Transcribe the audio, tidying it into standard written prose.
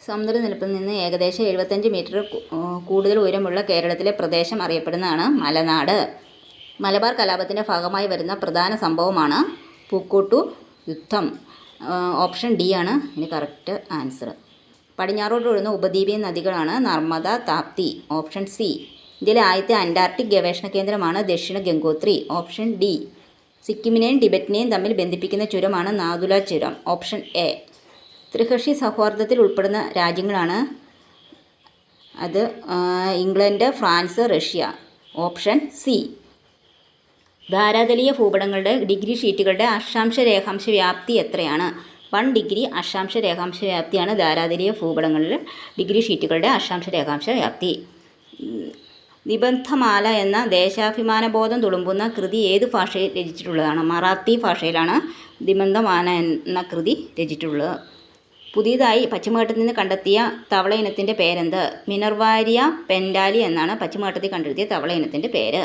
സമുദ്രനിരപ്പിൽ നിന്ന് ഏകദേശം 75 മീറ്റർ കൂടുതൽ ഉയരമുള്ള കേരളത്തിലെ പ്രദേശം അറിയപ്പെടുന്നതാണ് മലനാട്. മലബാർ കലാപത്തിൻ്റെ ഭാഗമായി വരുന്ന പ്രധാന സംഭവമാണ് പൂക്കോട്ടു യുദ്ധം. ഓപ്ഷൻ ഡി ആണ് ഇതിന് കറക്റ്റ് ആൻസർ. പടിഞ്ഞാറോട്ട് ഒഴുകുന്ന ഉപദ്വീപീയ നദികളാണ് നർമ്മദ, താപ്തി. Option C. ഇന്ത്യയിലെ ആദ്യത്തെ അന്റാർട്ടിക് ഗവേഷണ കേന്ദ്രമാണ് ദക്ഷിണ ഗംഗോത്രി. Option D. സിക്കിമിനെയും ടിബറ്റിനെയും തമ്മിൽ ബന്ധിപ്പിക്കുന്ന ചുരമാണ് നാഥുല ചുരം. Option A. ത്രികക്ഷി സൗഹാർദ്ദത്തിൽ ഉൾപ്പെടുന്ന രാജ്യങ്ങളാണ് അത് England, France, Russia. Option C. ധാരാതലീയ ഭൂപടങ്ങളുടെ ഡിഗ്രി ഷീറ്റുകളുടെ അക്ഷാംശ രേഖാംശ വ്യാപ്തി എത്രയാണ്? 1 ഡിഗ്രി അക്ഷാംശ രേഖാംശ വ്യാപ്തിയാണ് ധാരാതലീയ ഭൂപടങ്ങളിൽ ഡിഗ്രി ഷീറ്റുകളുടെ അക്ഷാംശ രേഖാംശ വ്യാപ്തി. നിബന്ധമാല എന്ന ദേശാഭിമാനബോധം തുളുമ്പുന്ന കൃതി ഏത് ഭാഷയിൽ രചിച്ചിട്ടുള്ളതാണ്? മറാത്തി ഭാഷയിലാണ് നിബന്ധമാല എന്ന കൃതി രചിച്ചിട്ടുള്ളത്. പുതിയതായി പശ്ചിമഘട്ടത്തിൽ നിന്ന് കണ്ടെത്തിയ തവള ഇനത്തിൻ്റെ പേരെന്ത്? മിനർവാരിയ പെൻഡാലി എന്നാണ് പശ്ചിമഘട്ടത്തിൽ കണ്ടെത്തിയ തവള ഇനത്തിൻ്റെ പേര്.